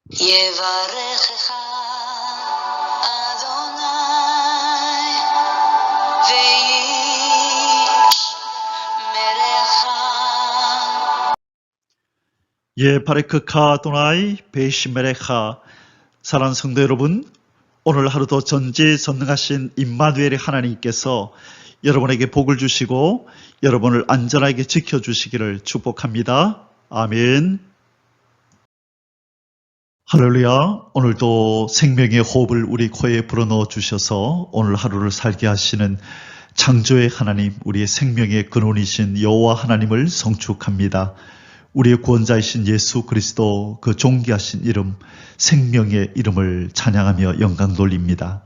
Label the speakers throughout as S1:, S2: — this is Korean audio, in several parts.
S1: יברכך אדוני וישמרך.
S2: 예바레크카 아도나이 베이시메레카. 사랑하는 성도 여러분, 오늘 하루도 전지전능하신 임마누엘의 하나님께서 여러분에게 복을 주시고 여러분을 안전하게 지켜주시기를 축복합니다. 아멘. 할렐루야. 오늘도 생명의 호흡을 우리 코에 불어넣어 주셔서 오늘 하루를 살게 하시는 창조의 하나님, 우리의 생명의 근원이신 여호와 하나님을 성축합니다. 우리의 구원자이신 예수 그리스도 그 존귀하신 이름, 생명의 이름을 찬양하며 영광 돌립니다.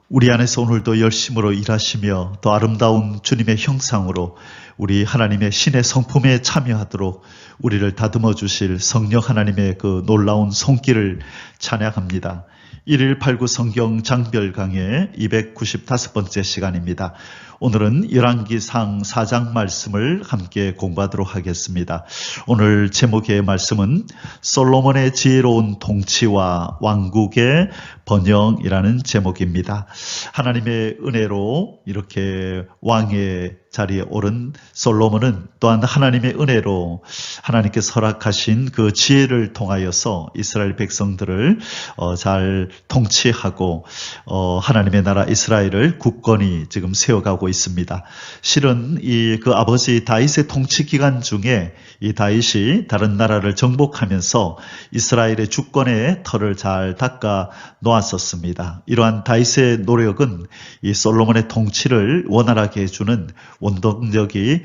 S2: 우리 안에서 오늘도 열심으로 일하시며 더 아름다운 주님의 형상으로 우리 하나님의 신의 성품에 참여하도록 우리를 다듬어 주실 성령 하나님의 그 놀라운 손길을 찬양합니다. 1189 성경 장별 강의 295번째 시간입니다. 오늘은 열왕기상 4장 말씀을 함께 공부하도록 하겠습니다. 오늘 제목의 말씀은 솔로몬의 지혜로운 통치와 왕국의 번영이라는 제목입니다. 하나님의 은혜로 이렇게 왕의 자리에 오른 솔로몬은 또한 하나님의 은혜로 하나님께서 허락하신 그 지혜를 통하여서 이스라엘 백성들을 잘 통치하고 하나님의 나라 이스라엘을 굳건히 지금 세워가고 있습니다. 실은 그 아버지 다윗의 통치 기간 중에 이 다윗이 다른 나라를 정복하면서 이스라엘의 주권의 털을 잘 닦아 놓았었습니다. 이러한 다윗의 노력은 이 솔로몬의 통치를 원활하게 해주는 원동력이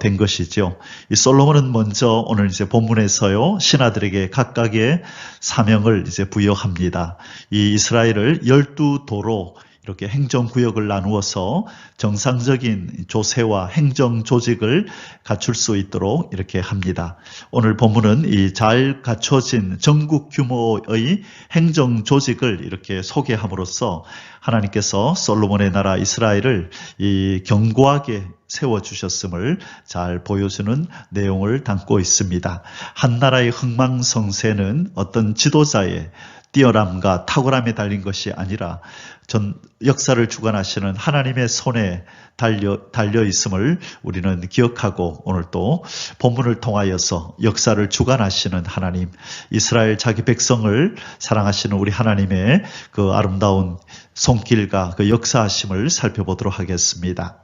S2: 된 것이죠. 이 솔로몬은 먼저 오늘 이제 본문에서요, 신하들에게 각각의 사명을 이제 부여합니다. 이 이스라엘을 12도로 이렇게 행정구역을 나누어서 정상적인 조세와 행정 조직을 갖출 수 있도록 이렇게 합니다. 오늘 본문은 이 잘 갖춰진 전국 규모의 행정 조직을 이렇게 소개함으로써 하나님께서 솔로몬의 나라 이스라엘을 이 견고하게 세워주셨음을 잘 보여주는 내용을 담고 있습니다. 한 나라의 흥망성쇠는 어떤 지도자의 뛰어남과 탁월함에 달린 것이 아니라 전 역사를 주관하시는 하나님의 손에 달려 있음을 우리는 기억하고 오늘 또 본문을 통하여서 역사를 주관하시는 하나님, 이스라엘 자기 백성을 사랑하시는 우리 하나님의 그 아름다운 손길과 그 역사하심을 살펴보도록 하겠습니다.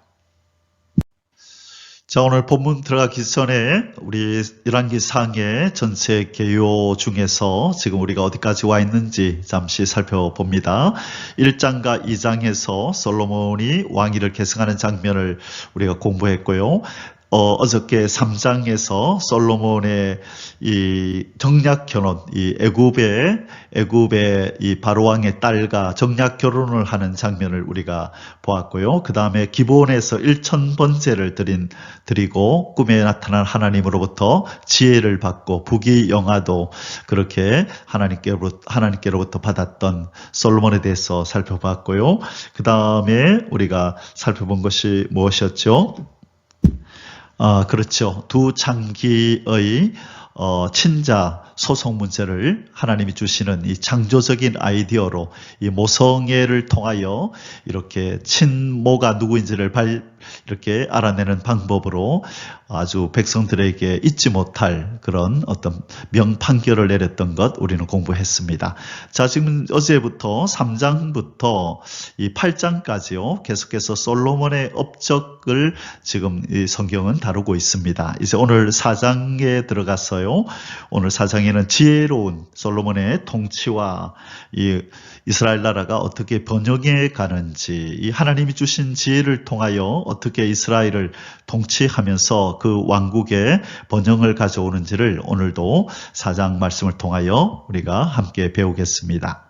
S2: 자, 오늘 본문 들어가기 전에 우리 열왕기상의 전체 개요 중에서 지금 우리가 어디까지 와 있는지 잠시 살펴봅니다. 1장과 2장에서 솔로몬이 왕위를 계승하는 장면을 우리가 공부했고요. 어저께 3장에서 솔로몬의 이 정략 결혼, 이 애굽의 이 바로왕의 딸과 정략 결혼을 하는 장면을 우리가 보았고요. 그 다음에 기브온에서 1000번제를 드리고 꿈에 나타난 하나님으로부터 지혜를 받고 부귀영화도 그렇게 하나님께로부터 받았던 솔로몬에 대해서 살펴봤고요. 그 다음에 우리가 살펴본 것이 무엇이었죠? 그렇죠. 두 창기의 친자 소송 문제를 하나님이 주시는 이 창조적인 아이디어로 이 모성애를 통하여 이렇게 친모가 누구인지를 이렇게 알아내는 방법으로 아주 백성들에게 잊지 못할 그런 어떤 명판결을 내렸던 것 우리는 공부했습니다. 자, 지금 어제부터 3장부터 이 8장까지요. 계속해서 솔로몬의 업적을 지금 이 성경은 다루고 있습니다. 이제 오늘 4장에 들어가서요. 오늘 4장에는 지혜로운 솔로몬의 통치와 이 이스라엘 나라가 어떻게 번영해 가는지, 이 하나님이 주신 지혜를 통하여 어떻게 이스라엘을 통치하면서 그 왕국의 번영을 가져오는지를 오늘도 4장 말씀을 통하여 우리가 함께 배우겠습니다.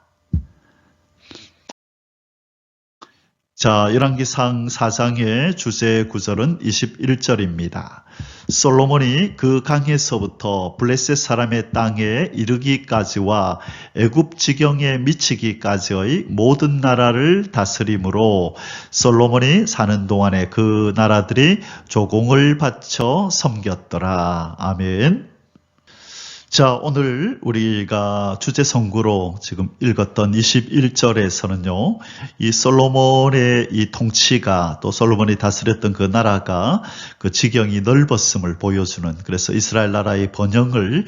S2: 자, 열왕기상 4장의 주제 구절은 21절입니다. 솔로몬이 그 강에서부터 블레셋 사람의 땅에 이르기까지와 애굽 지경에 미치기까지의 모든 나라를 다스림으로 솔로몬이 사는 동안에 그 나라들이 조공을 바쳐 섬겼더라. 아멘. 자, 오늘 우리가 주제 성구로 지금 읽었던 21절에서는요, 이 솔로몬의 이 통치가 또 솔로몬이 다스렸던 그 나라가 그 지경이 넓었음을 보여주는, 그래서 이스라엘 나라의 번영을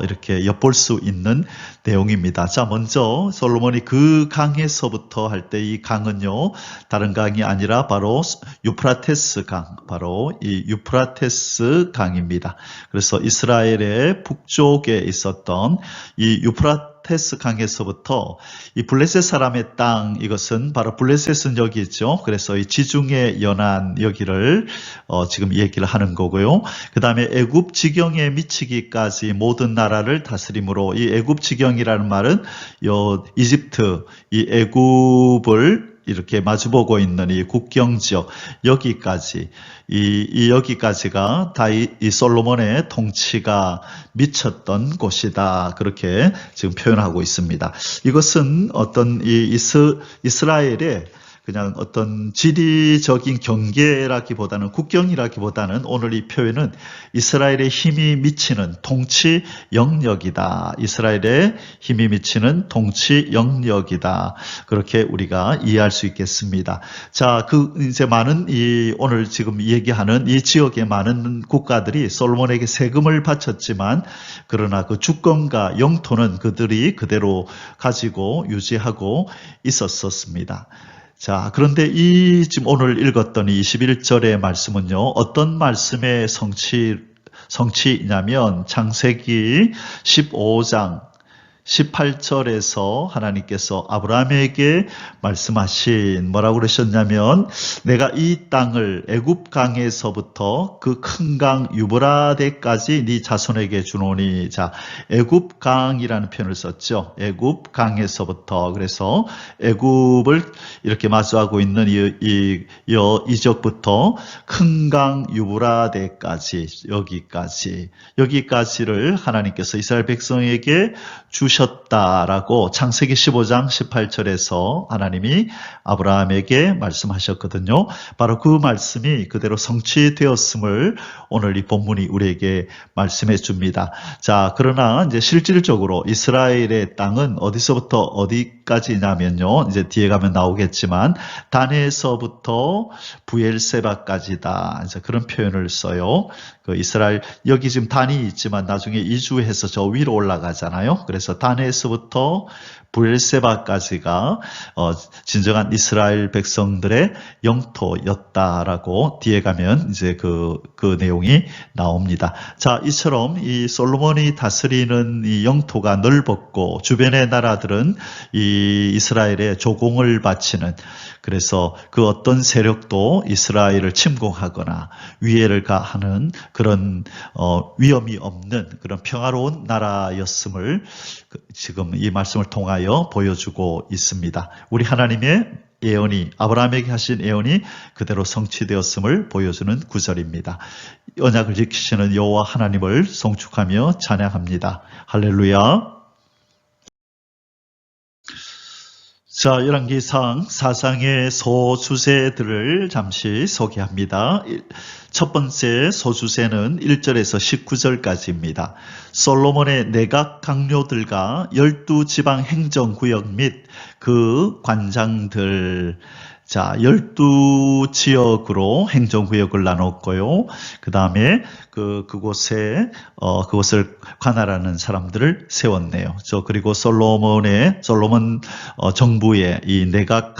S2: 이렇게 엿볼 수 있는 내용입니다. 자, 먼저 솔로몬이 그 강에서부터 할 때 이 강은요, 다른 강이 아니라 바로 유프라테스 강, 바로 이 유프라테스 강입니다. 그래서 이스라엘의 북쪽에 있었던 이 유프라테스 강에서부터 이 블레셋 사람의 땅, 이것은 바로 블레셋은 여기 있죠. 그래서 이 지중해 연안 여기를 지금 얘기를 하는 거고요. 그 다음에 애굽 지경에 미치기까지 모든 나라를 다스림으로, 이 애굽 지경이라는 말은 이집트, 이 애굽을 이렇게 마주보고 있는 이 국경 지역, 여기까지, 여기까지가 다 이 솔로몬의 통치가 미쳤던 곳이다. 그렇게 지금 표현하고 있습니다. 이것은 어떤 이스라엘의 그냥 어떤 지리적인 경계라기보다는, 국경이라기보다는 오늘 이 표현은 이스라엘의 힘이 미치는 통치 영역이다. 이스라엘의 힘이 미치는 통치 영역이다. 그렇게 우리가 이해할 수 있겠습니다. 자, 이제 많은 오늘 지금 얘기하는 이 지역의 많은 국가들이 솔로몬에게 세금을 바쳤지만, 그러나 그 주권과 영토는 그들이 그대로 가지고 유지하고 있었습니다. 자, 그런데 지금 오늘 읽었던 21절의 말씀은요, 어떤 말씀의 성취냐면, 창세기 15장 18절에서 하나님께서 아브라함에게 말씀하신, 뭐라고 그러셨냐면, 내가 이 땅을 애굽 강에서부터 그 큰 강 유브라데까지 네 자손에게 주노니. 자, 애굽 강이라는 표현을 썼죠. 애굽 강에서부터. 그래서 애굽을 이렇게 마주하고 있는 이 지역부터 큰 강 유브라데까지, 여기까지를 하나님께서 이스라엘 백성에게 주셨다라고 창세기 15장 18절에서 하나님이 아브라함에게 말씀하셨거든요. 바로 그 말씀이 그대로 성취되었음을 오늘 이 본문이 우리에게 말씀해 줍니다. 자, 그러나 이제 실질적으로 이스라엘의 땅은 어디서부터 어디까지냐면요, 이제 뒤에 가면 나오겠지만 단에서부터 부엘세바까지다. 이제 그런 표현을 써요. 그 이스라엘, 여기 지금 단이 있지만 나중에 이주해서 저 위로 올라가잖아요. 그래서 단에서부터 부엘세바까지가 진정한 이스라엘 백성들의 영토였다라고 뒤에 가면 이제 그 내용이 나옵니다. 자, 이처럼 이 솔로몬이 다스리는 이 영토가 넓었고, 주변의 나라들은 이 이스라엘에 조공을 바치는, 그래서 그 어떤 세력도 이스라엘을 침공하거나 위해를 가하는 그런 위험이 없는 그런 평화로운 나라였음을 지금 이 말씀을 통하여 보여주고 있습니다. 우리 하나님의 예언이, 아브라함에게 하신 예언이 그대로 성취되었음을 보여주는 구절입니다. 언약을 지키시는 여호와 하나님을 송축하며 찬양합니다. 할렐루야. 자, 열왕기상 사상의 소주제들을 잠시 소개합니다. 첫 번째 소주제는 1절에서 19절까지입니다. 솔로몬의 내각 강요들과 12지방 행정구역 및 그 관장들, 자, 12지역으로 행정구역을 나눴고요. 그 다음에 그곳을 관할하는 사람들을 세웠네요. 그리고 솔로몬 정부의 이 내각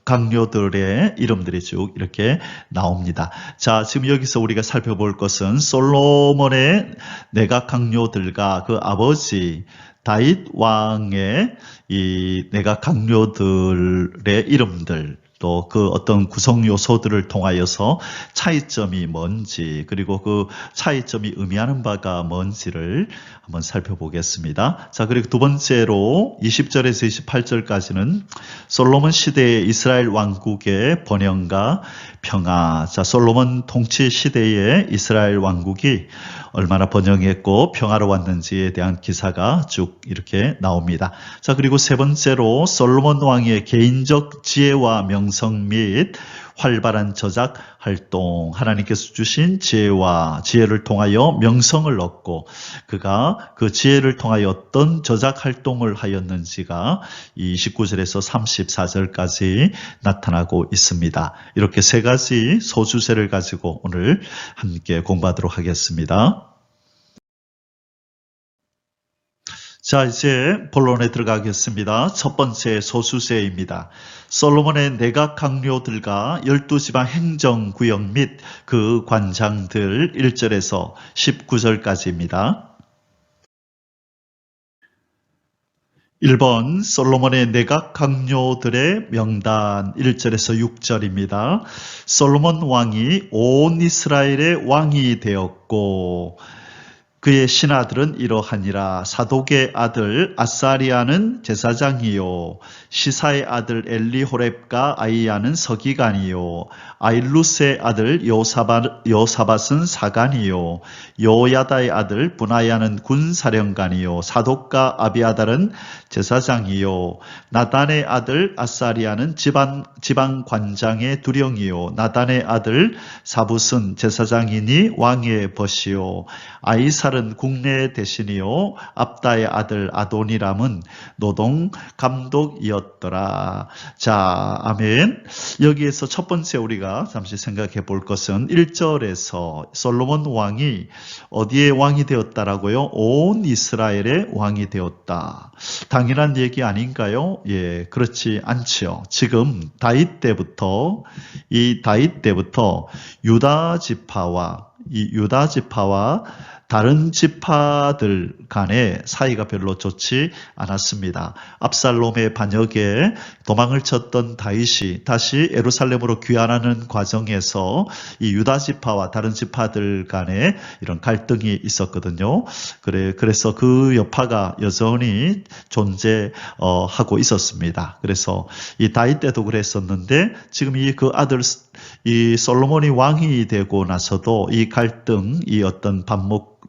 S2: 강요들의 이름들이 쭉 이렇게 나옵니다. 자, 지금 여기서 우리가 살펴볼 것은 솔로몬의 내각 강요들과 그 아버지 다윗 왕의 이 내각 강요들의 이름들, 또 그 어떤 구성 요소들을 통하여서 차이점이 뭔지, 그리고 그 차이점이 의미하는 바가 뭔지를 한번 살펴보겠습니다. 자, 그리고 두 번째로 20절에서 28절까지는 솔로몬 시대의 이스라엘 왕국의 번영과 평화. 자, 솔로몬 통치 시대의 이스라엘 왕국이 얼마나 번영했고 평화로웠는지에 대한 기사가 쭉 이렇게 나옵니다. 자, 그리고 세 번째로 솔로몬 왕의 개인적 지혜와 명성 및 활발한 저작 활동, 하나님께서 주신 지혜를 통하여 명성을 얻고 그가 그 지혜를 통하여 어떤 저작 활동을 하였는지가 이 29절에서 34절까지 나타나고 있습니다. 이렇게 세 가지 소주제를 가지고 오늘 함께 공부하도록 하겠습니다. 자, 이제 본론에 들어가겠습니다. 첫 번째 소수제입니다. 솔로몬의 내각 강료들과 12지방 행정구역 및 그 관장들 1절에서 19절까지입니다. 1번 솔로몬의 내각 강료들의 명단 1절에서 6절입니다. 솔로몬 왕이 온 이스라엘의 왕이 되었고 그의 신하들은 이러하니라. 사독의 아들 아사리아는 제사장이요, 시사의 아들 엘리호렙과 아이야는 서기관이요, 아일루스의 아들 요사밧은 사관이요, 요야다의 아들 분하야는 군사령관이요, 사독과 아비아달은 제사장이요, 나단의 아들 아사리아는 지방관장의 두령이요, 나단의 아들 사붓은 제사장이니 왕의 벗이요, 아이살은 국내 대신이요, 압다의 아들 아도니람은 노동 감독이었더라. 자, 아멘. 여기에서 첫 번째 우리가 잠시 생각해 볼 것은 1절에서 솔로몬 왕이 어디에 왕이 되었다라고요? 온 이스라엘의 왕이 되었다. 당연한 얘기 아닌가요? 예, 그렇지 않지요. 지금 다윗 때부터 유다 지파와 다른 지파들 간의 사이가 별로 좋지 않았습니다. 압살롬의 반역에 도망을 쳤던 다윗이 다시 예루살렘으로 귀환하는 과정에서 이 유다 지파와 다른 지파들 간에 이런 갈등이 있었거든요. 그래서 그 여파가 여전히 존재하고 있었습니다. 그래서 이 다윗 때도 그랬었는데 지금 그 아들 이 솔로몬이 왕이 되고 나서도 이 갈등, 이 어떤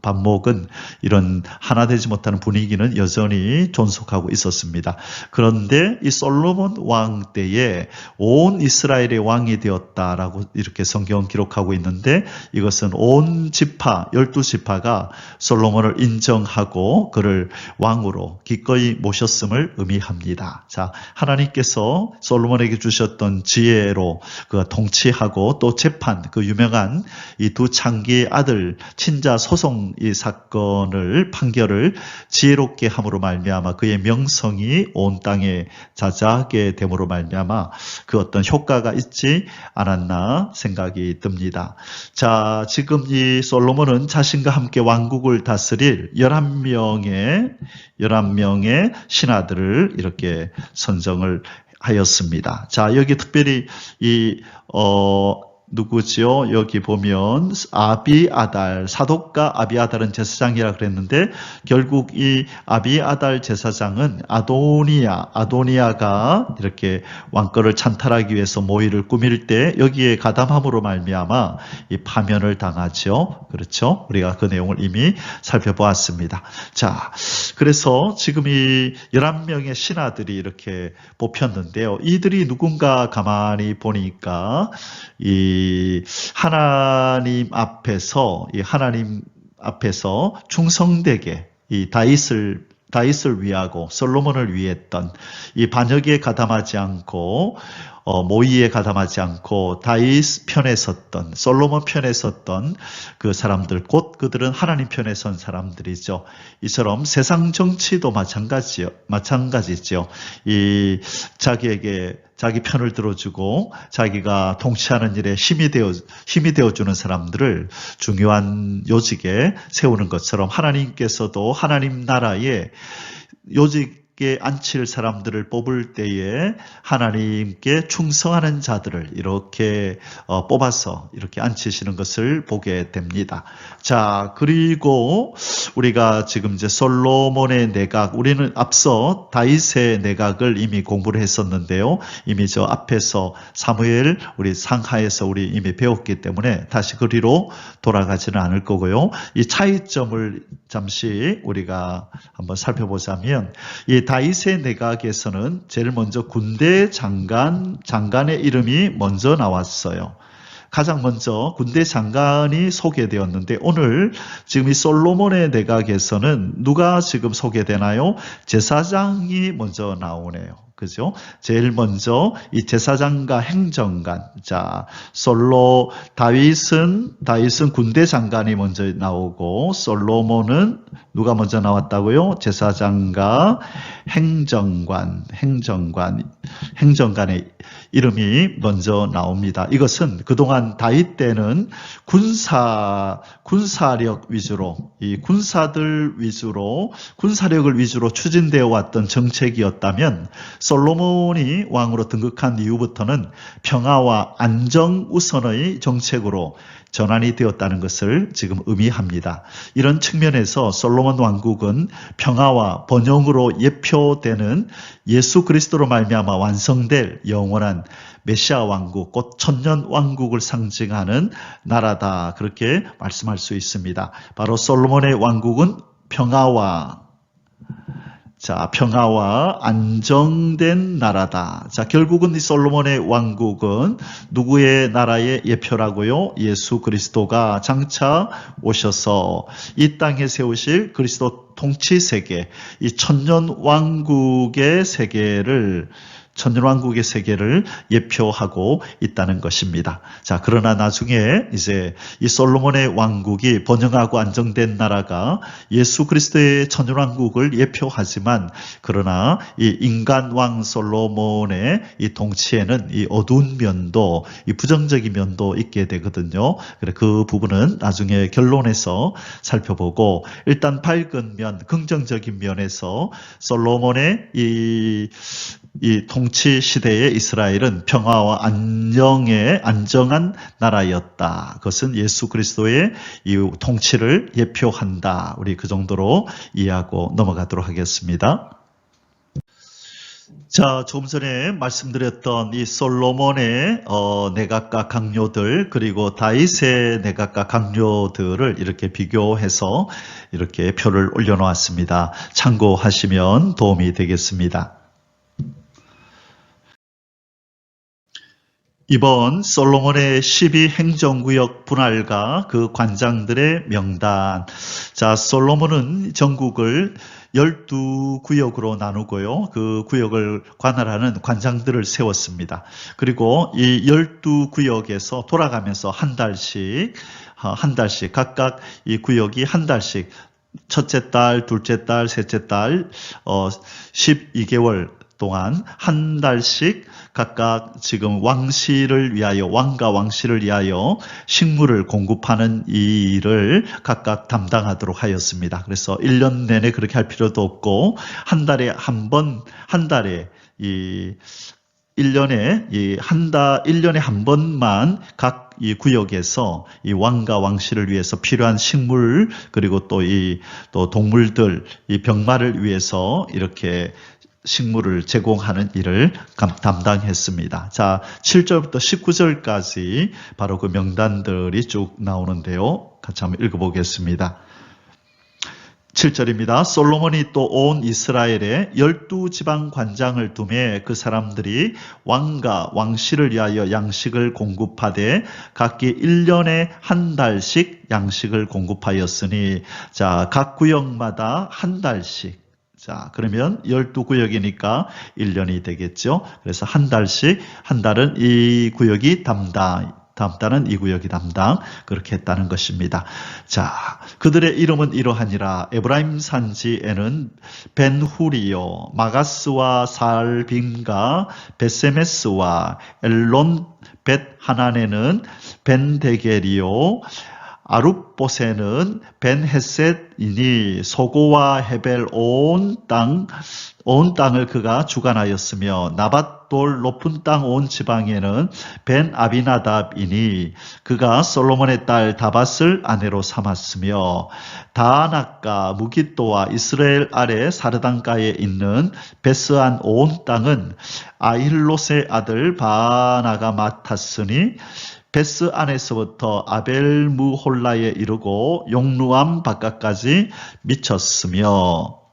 S2: 반목은 이런 하나 되지 못하는 분위기는 여전히 존속하고 있었습니다. 그런데 이 솔로몬 왕 때에 온 이스라엘의 왕이 되었다라고 이렇게 성경은 기록하고 있는데 이것은 온 지파, 12지파가 솔로몬을 인정하고 그를 왕으로 기꺼이 모셨음을 의미합니다. 자, 하나님께서 솔로몬에게 주셨던 지혜로 그 통치하고 또 재판, 그 유명한 이 두 창기의 아들 친자 소송 이 사건을 판결을 지혜롭게 함으로 말미암아 그의 명성이 온 땅에 자자하게 됨으로 말미암아 그 어떤 효과가 있지 않았나 생각이 듭니다. 자, 지금 이 솔로몬은 자신과 함께 왕국을 다스릴 11명의 신하들을 이렇게 선정을 하였습니다. 자, 여기 특별히 누구지요? 여기 보면 아비아달, 사독과 아비아달은 제사장이라 그랬는데 결국 이 아비아달 제사장은 아도니아가 이렇게 왕권을 찬탈하기 위해서 모의를 꾸밀 때 여기에 가담함으로 말미암아 이 파면을 당하죠. 그렇죠? 우리가 그 내용을 이미 살펴보았습니다. 자, 그래서 지금 이 11명의 신하들이 이렇게 뽑혔는데요. 이들이 누군가 가만히 보니까 이 하나님 앞에서 충성되게 이 다윗을 위하고 솔로몬을 위했던 이 반역에 가담하지 않고 모의에 가담하지 않고 다윗 편에 섰던 솔로몬 편에 섰던 그 사람들 곧 그들은 하나님 편에 선 사람들이죠. 이처럼 세상 정치도 마찬가지죠. 이 자기 편을 들어주고 자기가 통치하는 일에 힘이 되어주는 사람들을 중요한 요직에 세우는 것처럼 하나님께서도 하나님 나라에 요직에 앉힐 사람들을 뽑을 때에 하나님께 충성하는 자들을 이렇게 뽑아서 이렇게 앉히시는 것을 보게 됩니다. 자, 그리고 우리가 지금 이제 솔로몬의 내각, 우리는 앞서 다윗의 내각을 이미 공부를 했었는데요. 이미 저 앞에서 사무엘 우리 상하에서 우리 이미 배웠기 때문에 다시 그리로 돌아가지는 않을 거고요. 이 차이점을 잠시 우리가 한번 살펴보자면, 이 다윗의 내각에서는 제일 먼저 군대 장관의 이름이 먼저 나왔어요. 가장 먼저 군대 장관이 소개되었는데, 오늘 지금 이 솔로몬의 내각에서는 누가 지금 소개되나요? 제사장이 먼저 나오네요. 그죠? 제일 먼저 이 제사장과 행정관. 자, 다윗은 군대 장관이 먼저 나오고, 솔로몬은 누가 먼저 나왔다고요? 제사장과 행정관의 이름이 먼저 나옵니다. 이것은 그동안 다윗 때는 군사력 위주로, 이 군사력을 위주로 추진되어 왔던 정책이었다면, 솔로몬이 왕으로 등극한 이후부터는 평화와 안정 우선의 정책으로 전환이 되었다는 것을 지금 의미합니다. 이런 측면에서 솔로몬 왕국은 평화와 번영으로 예표되는 예수 그리스도로 말미암아 완성될 영원한 메시아 왕국, 곧 천년 왕국을 상징하는 나라다, 그렇게 말씀할 수 있습니다. 바로 솔로몬의 왕국은 평화와 안정된 나라다. 자, 결국은 이 솔로몬의 왕국은 누구의 나라의 예표라고요? 예수 그리스도가 장차 오셔서 이 땅에 세우실 그리스도 통치 세계, 이 천년 왕국의 세계를 예표하고 있다는 것입니다. 자, 그러나 나중에 이제 이 솔로몬의 왕국이 번영하고 안정된 나라가 예수 그리스도의 천년왕국을 예표하지만, 그러나 이 인간왕 솔로몬의 이 통치에는 이 어두운 면도, 이 부정적인 면도 있게 되거든요. 그래, 그 부분은 나중에 결론에서 살펴보고, 일단 밝은 면, 긍정적인 면에서 솔로몬의 이 통치 시대의 이스라엘은 평화와 안정한 나라였다. 그것은 예수 그리스도의 이 통치를 예표한다. 우리 그 정도로 이해하고 넘어가도록 하겠습니다. 자, 조금 전에 말씀드렸던 이 솔로몬의 내각과 강요들, 그리고 다윗의 내각과 강요들을 이렇게 비교해서 이렇게 표를 올려놓았습니다. 참고하시면 도움이 되겠습니다. 이번 솔로몬의 12행정구역 분할과 그 관장들의 명단. 자, 솔로몬은 전국을 12구역으로 나누고요. 그 구역을 관할하는 관장들을 세웠습니다. 그리고 이 12구역에서 돌아가면서 한 달씩 각각 이 구역이 한 달씩, 첫째 달, 둘째 달, 셋째 달 12개월 동안 한 달씩 각각 지금 왕과 왕실을 위하여 식물을 공급하는 이 일을 각각 담당하도록 하였습니다. 그래서 1년 내내 그렇게 할 필요도 없고, 한 달에 한 번만 각 이 구역에서 이 왕과 왕실을 위해서 필요한 식물, 그리고 또 동물들, 이 병마를 위해서 이렇게 식물을 제공하는 일을 담당했습니다. 자, 7절부터 19절까지 바로 그 명단들이 쭉 나오는데요. 같이 한번 읽어보겠습니다. 7절입니다. 솔로몬이 또 온 이스라엘에 12지방 관장을 두매 그 사람들이 왕과 왕실을 위하여 양식을 공급하되 각기 1년에 한 달씩 양식을 공급하였으니, 자, 각 구역마다 한 달씩. 자, 그러면 12구역이니까 1년이 되겠죠. 그래서 한 달은 이 구역이 담당, 다음 달은 이 구역이 담당, 그렇게 했다는 것입니다. 자, 그들의 이름은 이러하니라. 에브라임 산지에는 벤후리요, 마가스와 살빔과 베세메스와 엘론 벳하난에는 벤데겔이요, 아룹보세는 벤헤셋이니 소고와 헤벨 온 땅을 그가 주관하였으며, 나밧 우락돌 높은 땅 온 지방에는 벤 아비나답이니 그가 솔로몬의 딸 다밧을 아내로 삼았으며 다낙과 무깃도와 이스라엘 아래 사르단가에 있는 베스안 온 땅은 아힐롯의 아들 바나가 맡았으니 베스 안에서부터 아벨무홀라에 이르고 용루암 바깥까지 미쳤으며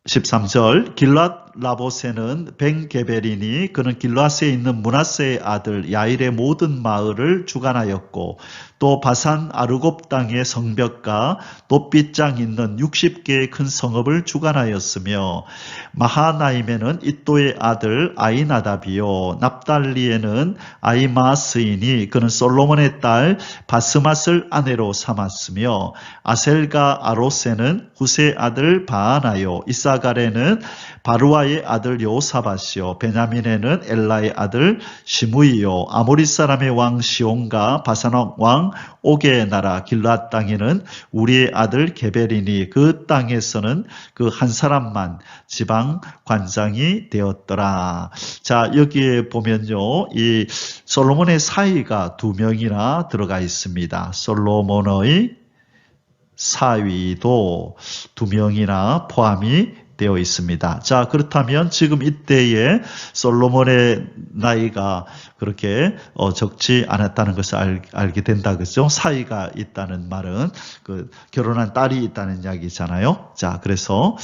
S2: 13절 길랏 라보세는 벤게벨이니 그는 길랏에 있는 므낫세의 아들 야일의 모든 마을을 주관하였고 또 바산 아르곱 땅의 성벽과 놋빛장 있는 60개의 큰 성읍을 주관하였으며 마하나임에는 이또의 아들 아이나답이요 납달리에는 아이마스이니 그는 솔로몬의 딸 바스맛을 아내로 삼았으며 아셀과 아로세는 후세 아들 바하나요 이사갈에는 바루아의 아들 요사밧이요 베냐민에는 엘라의 아들 시므이요 아모리 사람의 왕 시온과 바산 왕 옥의 나라 길랏 땅에는 우리의 아들 게벨이니 그 땅에서는 그 한 사람만 지방 관장이 되었더라. 자, 여기에 보면요, 이 솔로몬의 사위가 2명이나 들어가 있습니다. 솔로몬의 사위도 2명이나 포함이 되어 있습니다. 자, 그렇다면 지금 이때에 솔로몬의 나이가 그렇게 적지 않았다는 것을 알게 된다. 그죠? 사위가 있다는 말은 그 결혼한 딸이 있다는 이야기잖아요. 자, 그래서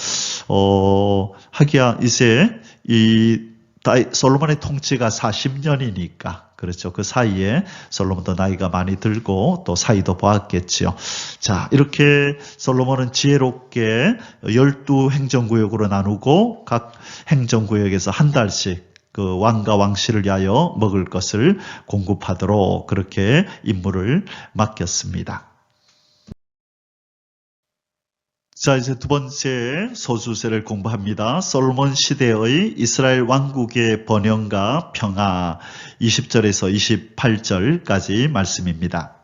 S2: 하기야 이제 이 솔로몬의 통치가 40년이니까 그렇죠. 그 사이에 솔로몬도 나이가 많이 들고 또 사이도 보았겠지요. 자, 이렇게 솔로몬은 지혜롭게 12행정구역으로 나누고 각 행정구역에서 한 달씩 그 왕과 왕실을 위하여 먹을 것을 공급하도록 그렇게 임무를 맡겼습니다. 자, 이제 두 번째 소주제를 공부합니다. 솔로몬 시대의 이스라엘 왕국의 번영과 평화 20절에서 28절까지 말씀입니다.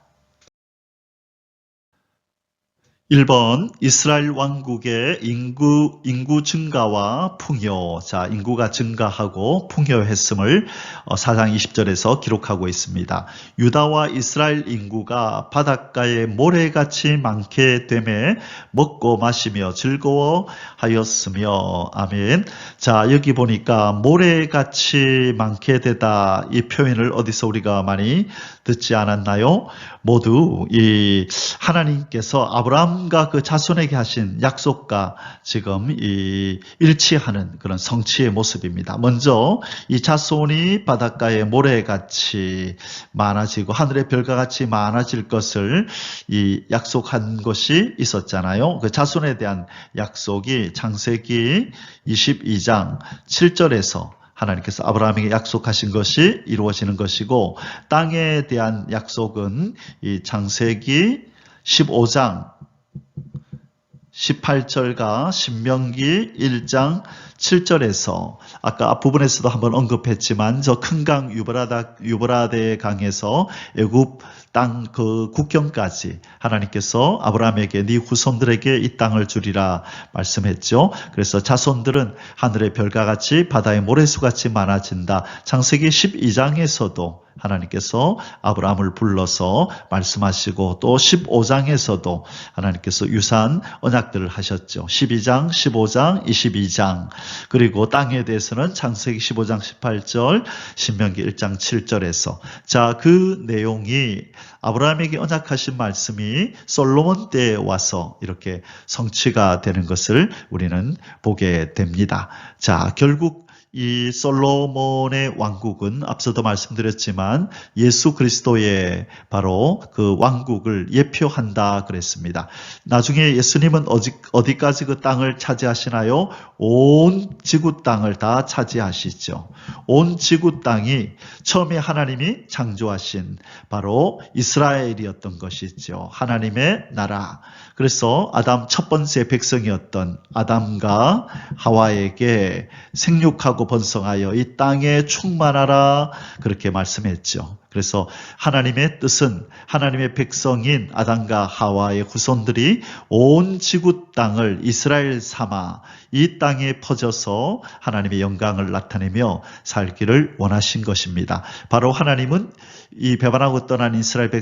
S2: 1번 이스라엘 왕국의 인구 증가와 풍요. 자, 인구가 증가하고 풍요했음을 4장 20절에서 기록하고 있습니다. 유다와 이스라엘 인구가 바닷가에 모래같이 많게 되매 먹고 마시며 즐거워하였으며 아멘. 자, 여기 보니까 모래같이 많게 되다 이 표현을 어디서 우리가 많이 듣지 않았나요? 모두 이 하나님께서 아브라함과 그 자손에게 하신 약속과 지금 이 일치하는 그런 성취의 모습입니다. 먼저 이 자손이 바닷가에 모래같이 많아지고 하늘의 별과 같이 많아질 것을 이 약속한 것이 있었잖아요. 그 자손에 대한 약속이 창세기 22장 7절에서 하나님께서 아브라함에게 약속하신 것이 이루어지는 것이고 땅에 대한 약속은 이 창세기 15장 18절과 신명기 1장 7절에서 아까 앞부분에서도 한번 언급했지만 저 큰 강 유브라데 강에서 애굽 땅 그 국경까지 하나님께서 아브라함에게 네 후손들에게 이 땅을 주리라 말씀했죠. 그래서 자손들은 하늘의 별과 같이 바다의 모래수같이 많아진다. 창세기 12장에서도 하나님께서 아브라함을 불러서 말씀하시고 또 15장에서도 하나님께서 유사한 언약들을 하셨죠. 12장, 15장, 22장 그리고 땅에 대해서는 창세기 15장 18절, 신명기 1장 7절에서 자, 그 내용이 아브라함에게 언약하신 말씀이 솔로몬 때에 와서 이렇게 성취가 되는 것을 우리는 보게 됩니다. 자, 결국 이 솔로몬의 왕국은 앞서도 말씀드렸지만 예수 그리스도의 바로 그 왕국을 예표한다 그랬습니다. 나중에 예수님은 어디까지 그 땅을 차지하시나요? 온 지구 땅을 다 차지하시죠. 온 지구 땅이 처음에 하나님이 창조하신 바로 이스라엘이었던 것이죠. 하나님의 나라. 그래서 아담 첫 번째 백성이었던 아담과 하와에게 생육하고 번성하여 이 땅에 충만하라 그렇게 말씀했죠. 그래서 하나님의 뜻은 하나님의 백성인 아담과 하와의 후손들이 온 지구 땅을 이스라엘 삼아 이 땅에 퍼져서 하나님의 영광을 나타내며 살기를 원하신 것입니다. 바로 하나님은 이 배반하고 떠난 이스라엘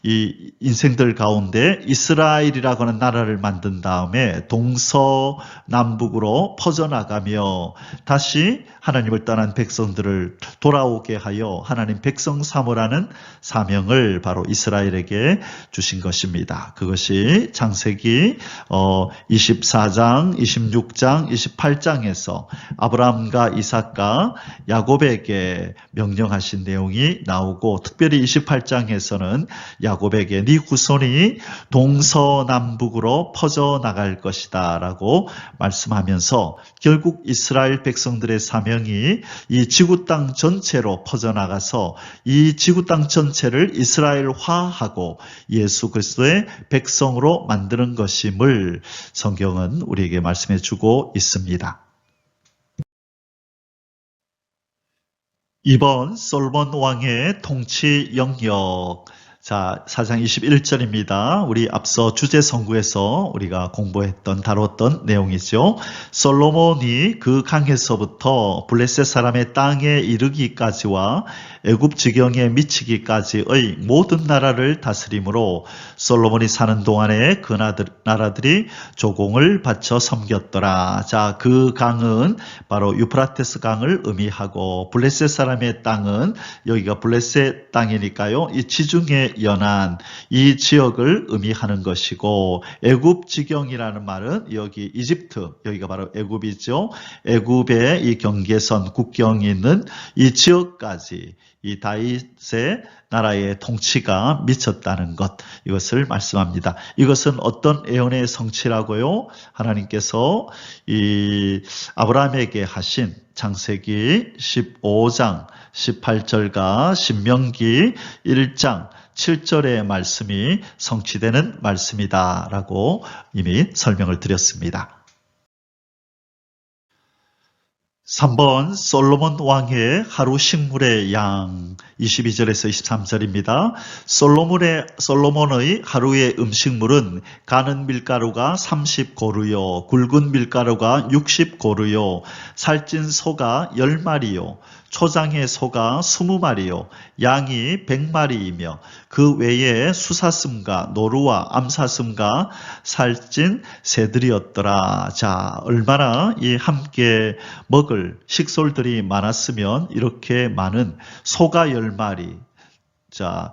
S2: 이 인생들 가운데 이스라엘이라고 하는 나라를 만든 다음에 동서남북으로 퍼져나가며 다시 하나님을 떠난 백성들을 돌아오게 하여 하나님 백성 삼으라는 사명을 바로 이스라엘에게 주신 것입니다. 그것이 창세기 24장, 26장, 28장에서 아브라함과 이삭과 야곱에게 명령하신 내용이 나오고, 특별히 28장에서는 야곱에게 네 후손이 동서남북으로 퍼져나갈 것이다 라고 말씀하면서 결국 이스라엘 백성들의 사명이 이 지구 땅 전체로 퍼져나가서 이 지구 땅 전체를 이스라엘화하고 예수 그리스도의 백성으로 만드는 것임을 성경은 우리에게 말씀해 주고 있습니다. 이번 솔몬 왕의 통치 영역, 자, 4장 21절입니다. 우리 앞서 주제 선구에서 우리가 다뤘던 내용이죠. 솔로몬이 그 강에서부터 블레셋 사람의 땅에 이르기까지와 애굽 지경에 미치기까지의 모든 나라를 다스림으로 솔로몬이 사는 동안에 그 나라들이 조공을 바쳐 섬겼더라. 자, 그 강은 바로 유프라테스 강을 의미하고, 블레셋 사람의 땅은 여기가 블레셋 땅이니까요, 이 지중해 연안 이 지역을 의미하는 것이고, 애굽 지경이라는 말은 여기 이집트, 여기가 바로 애굽이죠. 애굽의 이 경계선 국경이 있는 이 지역까지 이 다윗의 나라의 통치가 미쳤다는 것, 이것을 말씀합니다. 이것은 어떤 애언의 성취라고요? 하나님께서 이 아브라함에게 하신 창세기 15장 18절과 신명기 1장 7절의 말씀이 성취되는 말씀이다라고 이미 설명을 드렸습니다. 3번 솔로몬 왕의 하루 식물의 양, 22절에서 23절입니다. 솔로몬의 하루의 음식물은 가는 밀가루가 30고루요, 굵은 밀가루가 60고루요, 살찐 소가 10마리요, 초장의 소가 20마리요, 양이 100마리이며 그 외에 수사슴과 노루와 암사슴과 살찐 새들이었더라. 자, 얼마나 이 함께 먹을 식솔들이 많았으면 이렇게 많은 소가 10마리, 자,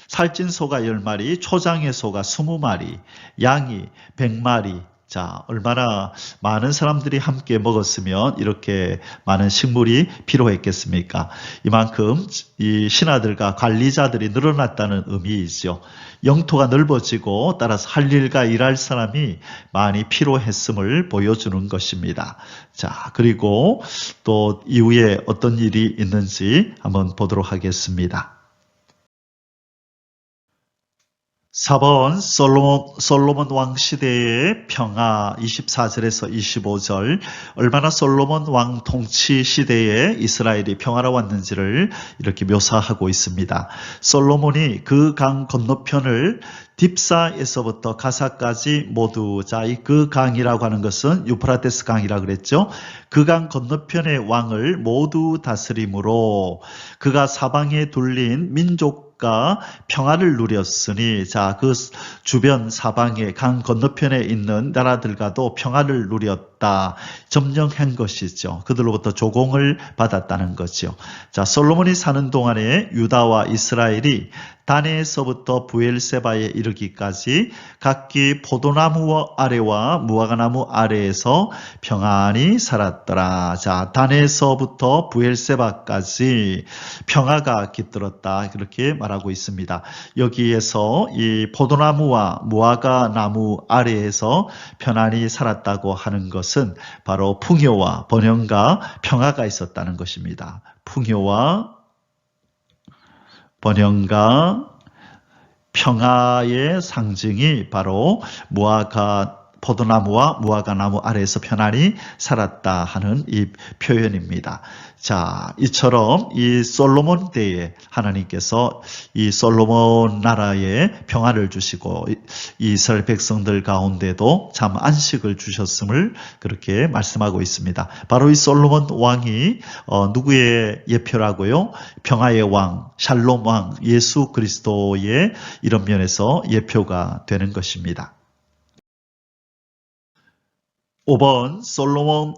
S2: 살찐 소가 10마리, 초장의 소가 20마리, 양이 100마리, 자, 얼마나 많은 사람들이 함께 먹었으면 이렇게 많은 식물이 필요했겠습니까? 이만큼 이 신하들과 관리자들이 늘어났다는 의미이죠. 영토가 넓어지고 따라서 할 일과 일할 사람이 많이 필요했음을 보여주는 것입니다. 자, 그리고 또 이후에 어떤 일이 있는지 한번 보도록 하겠습니다. 4번 솔로몬 왕 시대의 평화, 24절에서 25절, 얼마나 솔로몬 왕 통치 시대에 이스라엘이 평화로웠는지를 이렇게 묘사하고 있습니다. 솔로몬이 그 강 건너편을 딥사에서부터 가사까지 모두, 자, 그 강이라고 하는 것은 유프라테스 강이라고 그랬죠. 그 강 건너편의 왕을 모두 다스림으로 그가 사방에 둘린 민족 평화를 누렸으니, 자, 그 주변 사방에 강 건너편에 있는 나라들과도 평화를 누렸다, 점령한 것이죠. 그들로부터 조공을 받았다는 거죠. 자, 솔로몬이 사는 동안에 유다와 이스라엘이 다네에서부터 부엘세바에 이르기까지 각기 포도나무 아래와 무화과나무 아래에서 평안히 살았더라. 자, 다네에서부터 부엘세바까지 평화가 깃들었다, 그렇게 말하고 있습니다. 여기에서 이 포도나무와 무화과나무 아래에서 편안히 살았다고 하는 것은 바로 풍요와 번영과 평화가 있었다는 것입니다. 풍요와 번영과 평화의 상징이 바로 무화과 포도나무와 무화과나무 아래에서 편안히 살았다 하는 이 표현입니다. 자, 이처럼 이 솔로몬 때에 하나님께서 이 솔로몬 나라에 평화를 주시고 이스라엘 백성들 가운데도 참 안식을 주셨음을 그렇게 말씀하고 있습니다. 바로 이 솔로몬 왕이 누구의 예표라고요? 평화의 왕, 샬롬 왕, 예수 그리스도의 이런 면에서 예표가 되는 것입니다. 5번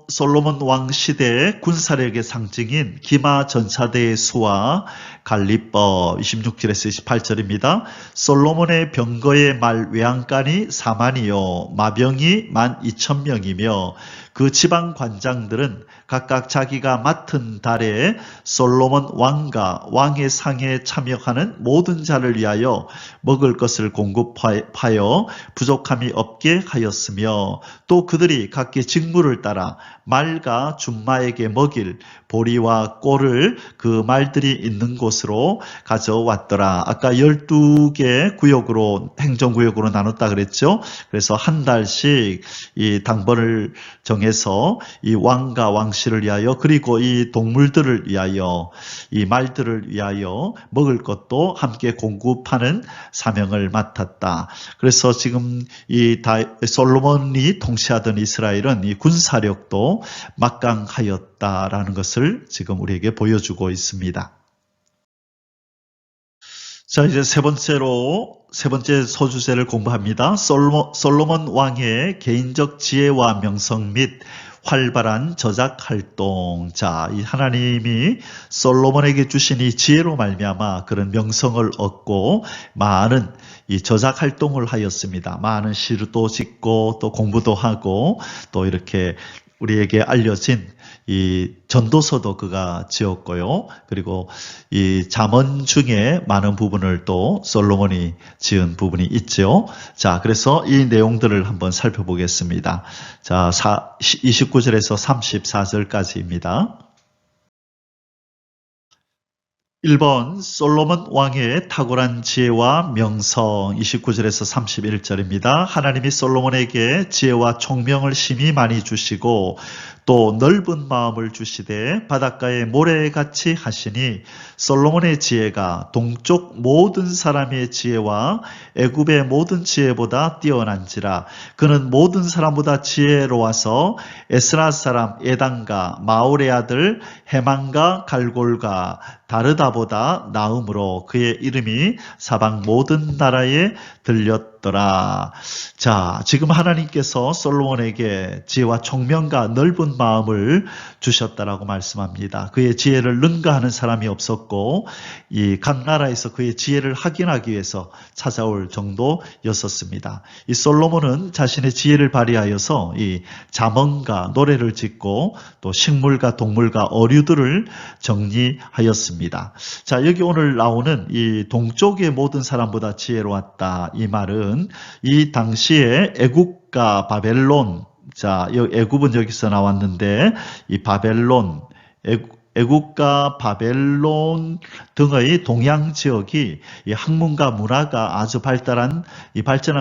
S2: 솔로몬 왕 시대의 군사력의 상징인 기마 전차대의 수와 관리법 26절에서 28절입니다. 솔로몬의 병거의 말 외양간이 4만이요 마병이 12,000명이며 그 지방 관장들은 각각 자기가 맡은 달에 솔로몬 왕과 왕의 상에 참여하는 모든 자를 위하여 먹을 것을 공급하여 부족함이 없게 하였으며 또 그들이 각기 직무를 따라 말과 준마에게 먹일 보리와 꼴을 그 말들이 있는 곳으로 가져왔더라. 아까 12개 구역으로 행정구역으로 나눴다 그랬죠. 그래서 한 달씩 이 당번을 정해서 이 왕과 왕실을 위하여 그리고 이 동물들을 위하여 이 말들을 위하여 먹을 것도 함께 공급하는 사명을 맡았다. 그래서 지금 이 솔로몬이 통치하던 이스라엘은 이 군사력도 막강하였다라는 것을 지금 우리에게 보여주고 있습니다. 자, 이제 세 번째 소주제를 공부합니다. 솔로몬 왕의 개인적 지혜와 명성 및 활발한 저작 활동. 자, 이 하나님이 솔로몬에게 주신 이 지혜로 말미암아 그런 명성을 얻고 많은 이 저작 활동을 하였습니다. 많은 시도 짓고 또 공부도 하고 또 이렇게 우리에게 알려진 이 전도서도 그가 지었고요. 그리고 이 잠언 중에 많은 부분을 또 솔로몬이 지은 부분이 있죠. 자, 그래서 이 내용들을 한번 살펴보겠습니다. 자, 29절에서 34절까지입니다. 1번 솔로몬 왕의 탁월한 지혜와 명성 29절에서 31절입니다. 하나님이 솔로몬에게 지혜와 총명을 심히 많이 주시고 또 넓은 마음을 주시되 바닷가의 모래같이 하시니 솔로몬의 지혜가 동쪽 모든 사람의 지혜와 애굽의 모든 지혜보다 뛰어난지라. 그는 모든 사람보다 지혜로워서 에스라 사람 에단과 마올의 아들 헤만과 갈골과 다르다보다 나음으로 그의 이름이 사방 모든 나라에 들렸더라. 자, 지금 하나님께서 솔로몬에게 지혜와 총명과 넓은 마음을 주셨다라고 말씀합니다. 그의 지혜를 능가하는 사람이 없었고 이 각 나라에서 그의 지혜를 확인하기 위해서 찾아올 정도였었습니다. 이 솔로몬은 자신의 지혜를 발휘하여서 이 잠언과 노래를 짓고 또 식물과 동물과 어류들을 정리하였습니다. 자, 여기 오늘 나오는 이 동쪽의 모든 사람보다 지혜로웠다 이 말은 이 당시에 애국과 바벨론, 자, 애굽은 여기서 나왔는데 이 바벨론, 애국과 바벨론 등의 동양 지역이 이 학문과 문화가 아주 발전한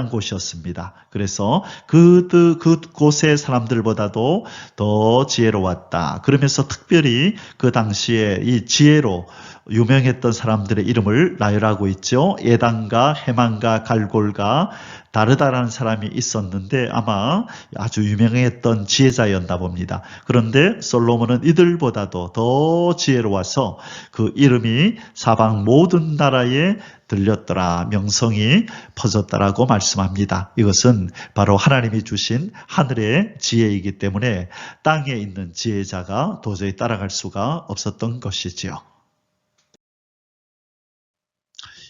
S2: 곳이었습니다. 그래서 그곳의 사람들보다도 더 지혜로웠다. 그러면서 특별히 그 당시에 이 지혜로 유명했던 사람들의 이름을 나열하고 있죠. 에단과 헤만과 갈골과 다르다라는 사람이 있었는데 아마 아주 유명했던 지혜자였나 봅니다. 그런데 솔로몬은 이들보다도 더 지혜로워서 그 이름이 사방 모든 나라에 들렸더라, 명성이 퍼졌다라고 말씀합니다. 이것은 바로 하나님이 주신 하늘의 지혜이기 때문에 땅에 있는 지혜자가 도저히 따라갈 수가 없었던 것이지요.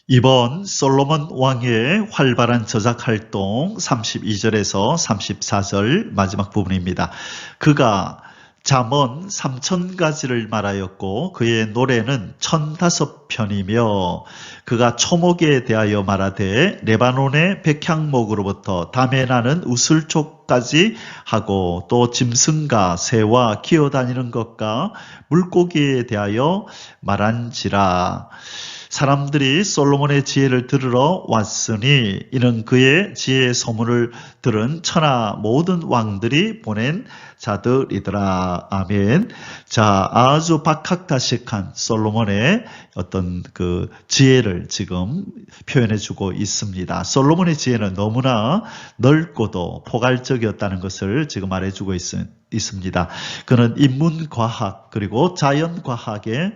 S2: 2번 솔로몬 왕의 활발한 저작 활동 32절에서 34절 마지막 부분입니다. 그가 잠언 3,000가지를 말하였고 그의 노래는 1,005편이며 그가 초목에 대하여 말하되 레바논의 백향목으로부터 담에 나는 우슬초까지 하고 또 짐승과 새와 기어다니는 것과 물고기에 대하여 말한지라. 사람들이 솔로몬의 지혜를 들으러 왔으니 이는 그의 지혜의 소문을 들은 천하 모든 왕들이 보낸 자들이더라. 아멘. 자, 아주 박학다식한 솔로몬의 어떤 그 지혜를 지금 표현해 주고 있습니다. 솔로몬의 지혜는 너무나 넓고도 포괄적이었다는 것을 지금 말해 주고 있습니다. 그는 인문과학 그리고 자연과학에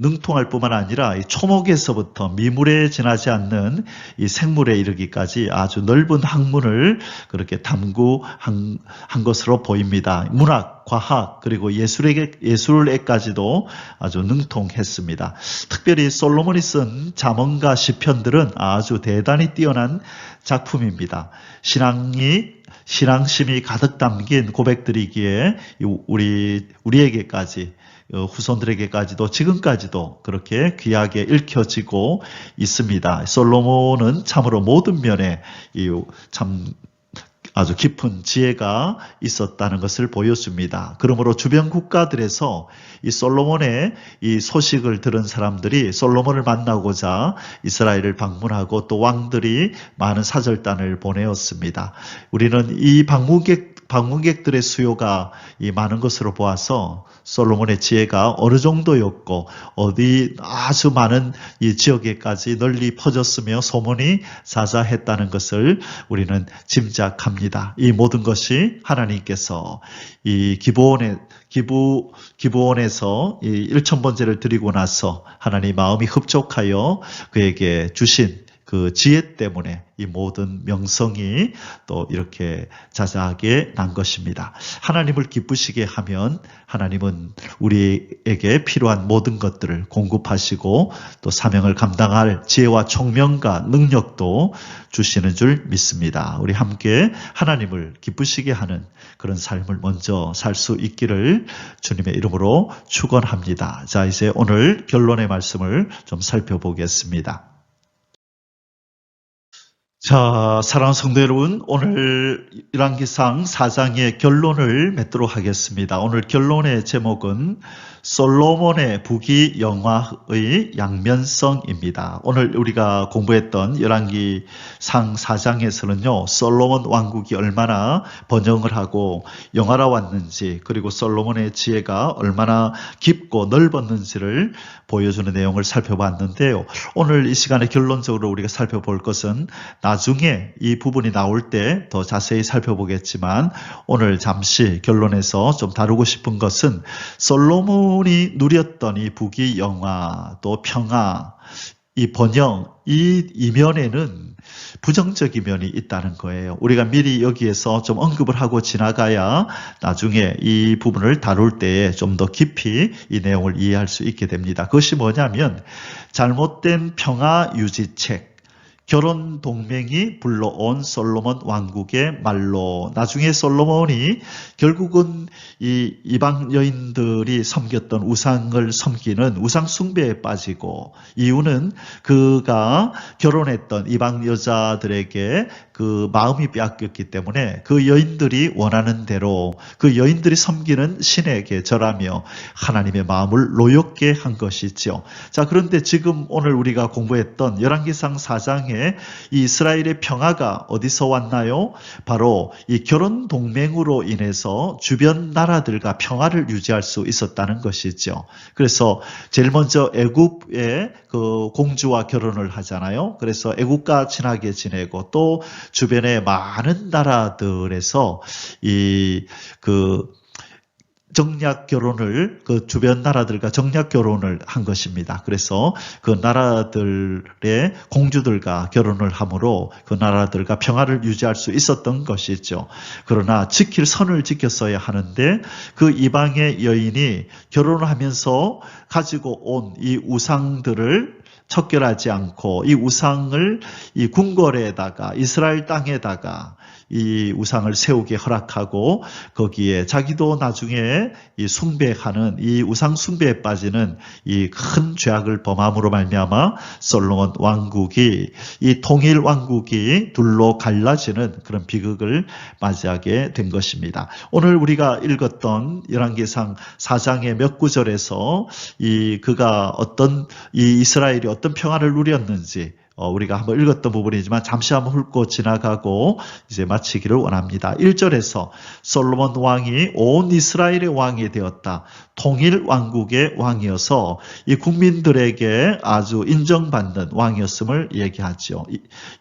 S2: 능통할 뿐만 아니라 이 초목에서부터 미물에 지나지 않는 이 생물에 이르기까지 아주 넓은 학문을 그렇게 탐구한 것으로 보입니다. 문학, 과학 그리고 예술에까지도 아주 능통했습니다. 특별히 솔로몬이 쓴 잠언과 시편들은 아주 대단히 뛰어난 작품입니다. 신앙심이 가득 담긴 고백들이기에 우리에게까지 후손들에게까지도 지금까지도 그렇게 귀하게 읽혀지고 있습니다. 솔로몬은 참으로 모든 면에 참 아주 깊은 지혜가 있었다는 것을 보여줍니다. 그러므로 주변 국가들에서 이 솔로몬의 이 소식을 들은 사람들이 솔로몬을 만나고자 이스라엘을 방문하고 또 왕들이 많은 사절단을 보내었습니다. 우리는 이 방문객들의 수요가 많은 것으로 보아서 솔로몬의 지혜가 어느 정도였고 어디 아주 많은 이 지역에까지 널리 퍼졌으며 소문이 자자했다는 것을 우리는 짐작합니다. 이 모든 것이 하나님께서 이 기브온에서 이 1,000번제를 드리고 나서 하나님 마음이 흡족하여 그에게 주신 그 지혜 때문에 이 모든 명성이 또 이렇게 자자하게 난 것입니다. 하나님을 기쁘시게 하면 하나님은 우리에게 필요한 모든 것들을 공급하시고 또 사명을 감당할 지혜와 총명과 능력도 주시는 줄 믿습니다. 우리 함께 하나님을 기쁘시게 하는 그런 삶을 먼저 살 수 있기를 주님의 이름으로 축원합니다. 자, 이제 오늘 결론의 말씀을 좀 살펴보겠습니다. 자, 사랑하는 성도 여러분, 오늘 열왕기상 4장의 결론을 맺도록 하겠습니다. 오늘 결론의 제목은 솔로몬의 부귀영화의 양면성입니다. 오늘 우리가 공부했던 열왕기상 4장에서는요, 솔로몬 왕국이 얼마나 번영을 하고 영화로웠는지, 그리고 솔로몬의 지혜가 얼마나 깊고 넓었는지를 보여주는 내용을 살펴봤는데요. 오늘 이 시간에 결론적으로 우리가 살펴볼 것은 나중에 이 부분이 나올 때 더 자세히 살펴보겠지만 오늘 잠시 결론에서 좀 다루고 싶은 것은 솔로몬이 누렸던 이 부귀영화 또 평화 이 번영 이 이면에는 부정적인 면이 있다는 거예요. 우리가 미리 여기에서 좀 언급을 하고 지나가야 나중에 이 부분을 다룰 때에 좀 더 깊이 이 내용을 이해할 수 있게 됩니다. 그것이 뭐냐면 잘못된 평화 유지책 결혼 동맹이 불러온 솔로몬 왕국의 말로 나중에 솔로몬이 결국은 이 이방 여인들이 섬겼던 우상을 섬기는 우상 숭배에 빠지고 이유는 그가 결혼했던 이방 여자들에게 그 마음이 빼앗겼기 때문에 그 여인들이 원하는 대로 그 여인들이 섬기는 신에게 절하며 하나님의 마음을 노엽게 한 것이죠. 자, 그런데 지금 오늘 우리가 공부했던 열왕기상 4장에 이 이스라엘의 평화가 어디서 왔나요? 바로 이 결혼 동맹으로 인해서 주변 나라들과 평화를 유지할 수 있었다는 것이죠. 그래서 제일 먼저 애굽의 그 공주와 결혼을 하잖아요. 그래서 애굽과 친하게 지내고 또 주변의 많은 나라들에서 정략 결혼을 그 주변 나라들과 정략 결혼을 한 것입니다. 그래서 그 나라들의 공주들과 결혼을 함으로 그 나라들과 평화를 유지할 수 있었던 것이죠. 그러나 지킬 선을 지켰어야 하는데 그 이방의 여인이 결혼을 하면서 가지고 온 이 우상들을 척결하지 않고 이 우상을 이 궁궐에다가 이스라엘 땅에다가 이 우상을 세우게 허락하고 거기에 자기도 나중에 이 숭배하는 이 우상 숭배에 빠지는 이 큰 죄악을 범함으로 말미암아 솔로몬 왕국이 이 통일 왕국이 둘로 갈라지는 그런 비극을 맞이하게 된 것입니다. 오늘 우리가 읽었던 열왕기상 4장의 몇 구절에서 그가 이 이스라엘이 어떤 평화를 누렸는지 우리가 한번 읽었던 부분이지만 잠시 한번 훑고 지나가고 이제 마치기를 원합니다. 1절에서 솔로몬 왕이 온 이스라엘의 왕이 되었다. 통일 왕국의 왕이어서 이 국민들에게 아주 인정받는 왕이었음을 얘기하죠.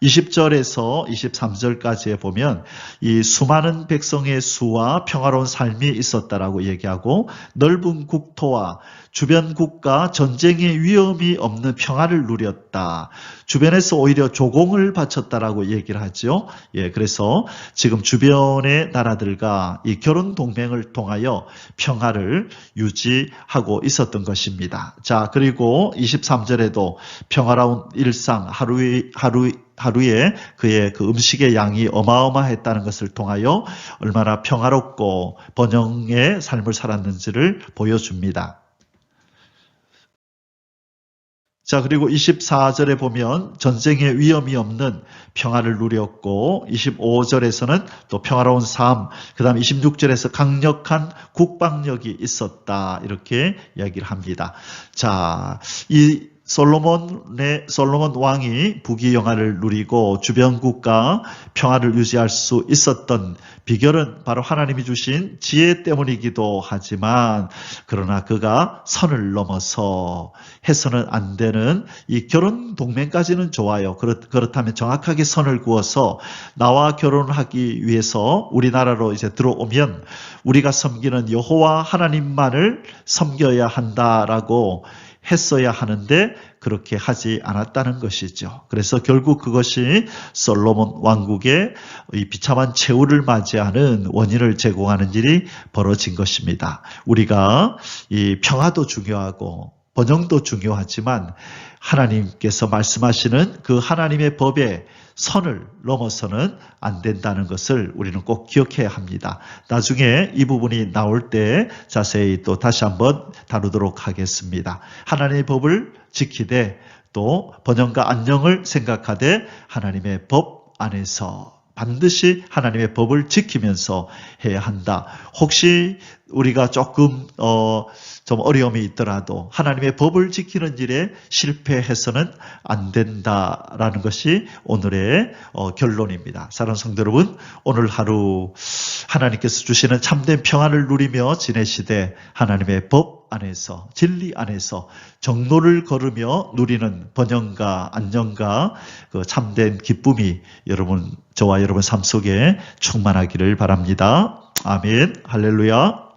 S2: 20절에서 23절까지에 보면 이 수많은 백성의 수와 평화로운 삶이 있었다라고 얘기하고 넓은 국토와 주변 국가 전쟁의 위험이 없는 평화를 누렸다. 주변에서 오히려 조공을 바쳤다라고 얘기를 하죠. 그래서 지금 주변의 나라들과 이 결혼 동맹을 통하여 평화를 유지하고 있었던 것입니다. 자, 그리고 23절에도 평화로운 일상 하루에 그의 그 음식의 양이 어마어마했다는 것을 통하여 얼마나 평화롭고 번영의 삶을 살았는지를 보여줍니다. 자, 그리고 24절에 보면 전쟁의 위험이 없는 평화를 누렸고 25절에서는 또 평화로운 삶, 그 다음 26절에서 강력한 국방력이 있었다 이렇게 이야기를 합니다. 자, 이 솔로몬 왕이 부귀영화를 누리고 주변 국가 평화를 유지할 수 있었던 비결은 바로 하나님이 주신 지혜 때문이기도 하지만 그러나 그가 선을 넘어서 해서는 안 되는 이 결혼 동맹까지는 좋아요. 그렇다면 정확하게 선을 그어서 나와 결혼하기 위해서 우리나라로 이제 들어오면 우리가 섬기는 여호와 하나님만을 섬겨야 한다라고 했어야 하는데 그렇게 하지 않았다는 것이죠. 그래서 결국 그것이 솔로몬 왕국의 이 비참한 최후를 맞이하는 원인을 제공하는 일이 벌어진 것입니다. 우리가 이 평화도 중요하고 번영도 중요하지만 하나님께서 말씀하시는 그 하나님의 법에 선을 넘어서는 안 된다는 것을 우리는 꼭 기억해야 합니다. 나중에 이 부분이 나올 때 자세히 또 다시 한번 다루도록 하겠습니다. 하나님의 법을 지키되 또 번영과 안녕을 생각하되 하나님의 법 안에서 반드시 하나님의 법을 지키면서 해야 한다. 혹시 우리가 조금 좀 어려움이 있더라도 하나님의 법을 지키는 일에 실패해서는 안 된다라는 것이 오늘의 결론입니다. 사랑하는 성도 여러분, 오늘 하루 하나님께서 주시는 참된 평안을 누리며 지내시되 하나님의 법 안에서 진리 안에서 정로를 걸으며 누리는 번영과 안녕과 그 참된 기쁨이 저와 여러분 삶 속에 충만하기를 바랍니다. 아멘. 할렐루야.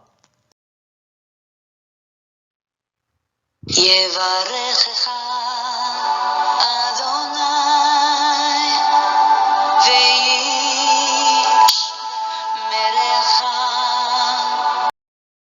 S1: יברכך